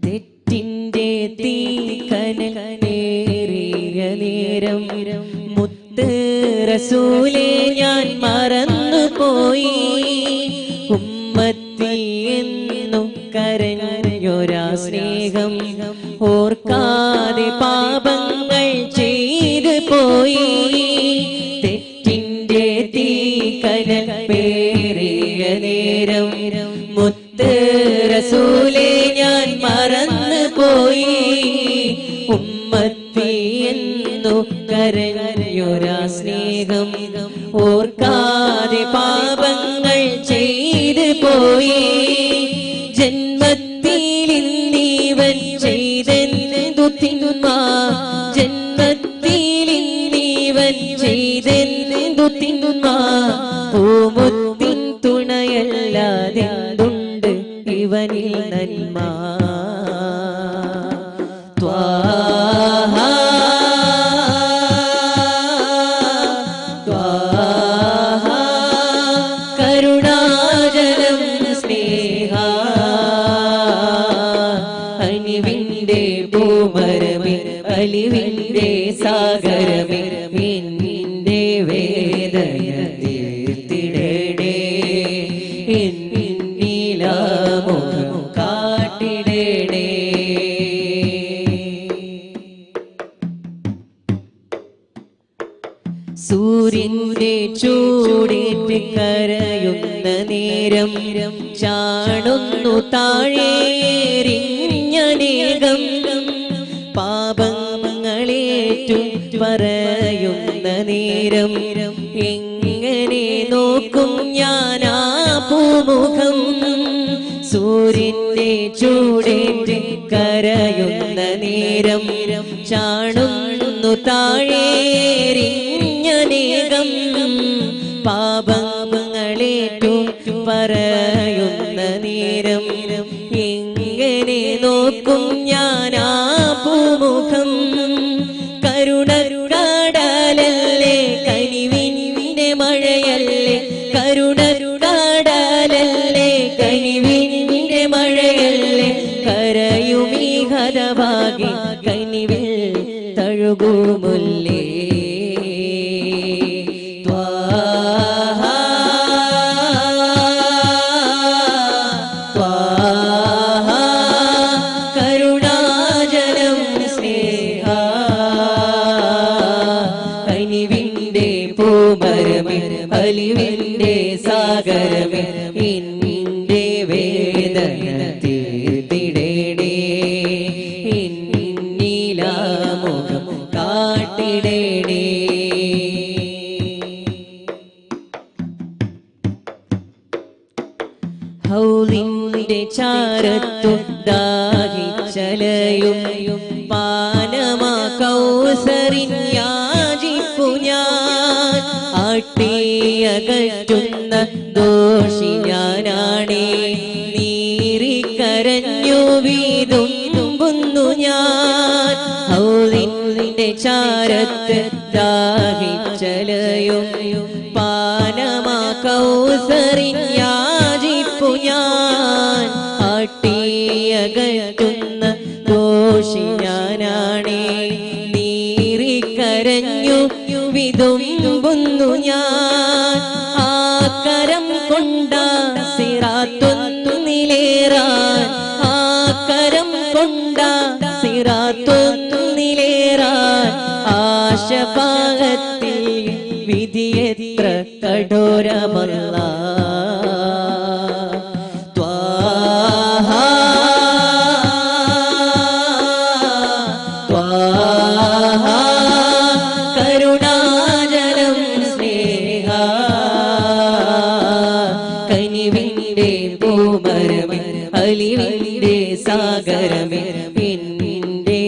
തെറ്റിന്റെ തീക്കനേറിയ നേരം മുത്ത് റസൂലേ ഞാൻ മറന്നുപോയി. ഉമ്മത്തി എന്നു കരഞ്ഞൊരാ സ്നേഹം ഓർക്കാതെ പാപങ്ങൾ ചെയ്തു പോയി. തെറ്റിന്റെ തീക്കനേറിയ നേരം മുത്ത് റസൂലേ ഞാൻ മറന്നുപോയി. ഉമ്മത്തി എന്നു കരഞ്ഞൊരാ സ്നേഹം ഓർക്കാതെ പാപങ്ങൾ ചെയ്തു പോയി. ജന്മത്തിൽ ഇന്നീവൻ ചെയ്തെന്തു തിന്മ, ജന്മത്തിൽ ഇന്നീവൻ ചെയ്തെന്തു തിന്മ, പൂമുത്തിൻ തുണയല്ലാതെന്തുണ്ട് ഇവനിൽ നന്മ. ത്വാഹ ത്വാഹ കരുണാജലം സ്നേഹ അലിവിന്റെ പൂമരമേ അലിവിന്റെ സാഗരമേ നിന്റെ വേദന തീർത്തിടണേ എന്നിലാമുഖം കാട്ടിടണേ. സൂര്യന്റെ ചൂടേറ്റ് കരയുന്ന നേരം ചാടുന്നു താഴേറിഞ്ഞനേകം പാപങ്ങളേറ്റു പറയുന്ന നേരം എങ്ങനെ നോക്കും ഞാനാ പൂമുഖം. സൂര്യന്റെ ചൂടേറ്റ് കരയുന്ന നേരം ചാടുന്നു താഴേറിഞ്ഞനേകം പാപങ്ങളേറ്റു പറയുന്ന നേരം എങ്ങനെ നോക്കും ഞാനാ പൂമുഖം. കരുണരുടാടലല്ലേ കനിവിന്റെ മഴയല്ലേ, കരുണരുടാടലല്ലേ കനിവിന്റെ മഴയല്ലേ, കരയുമീ ഹതഭാഗി കനിവിൽ തഴുകുമുല്ലേ. ത്വാഹ ത്വാഹ കരുണാജലം സ്നേഹ കനിവിന്റെ പൂമരമേ അലിവിന്റെ സാഗരമേ നിന്റെ വേദന തീർത്തിടണേ എന്നിലാമുഖം കാട്ടിടണേ. ഹൗലിന്റെ ചാരത്തു ദാഹിച്ചലയും പാനമാ കൗസറിൻ യാചിപ്പു ഞാൻ. ആട്ടിയകറ്റുന്ന ദോഷി ഞാനാണേ, നീറിക്കരഞ്ഞു വീതുമ്പുന്നു ഞാൻ. ഹൗലിന്റെ ചാരത്ത് ദാഹിച്ചലയും പാനമാ കൗസറിൻ യാചിപ്പു ഞാൻ. ആട്ടിയകറ്റുന്ന ദോഷി ഞാനാണേ, നീറിക്കരഞ്ഞു വിതുമ്പുന്നു ഞാൻ. ആ കരം കൊണ്ടാ സിറാത്തൊന്നിലേറാൻ, ആ കരം കൊണ്ടാ സിറാത്തൊന്നിലേറാൻ ആശപാകത്തിൽ വിധിയെത്ര കഠോരമല്ലാ. ത്വാഹ ത്വാഹ കരുണാജലം സ്നേഹ കനിവിന്റെ പൂമരമേ അലിവിന്റെ സാഗരമേ നിന്റെ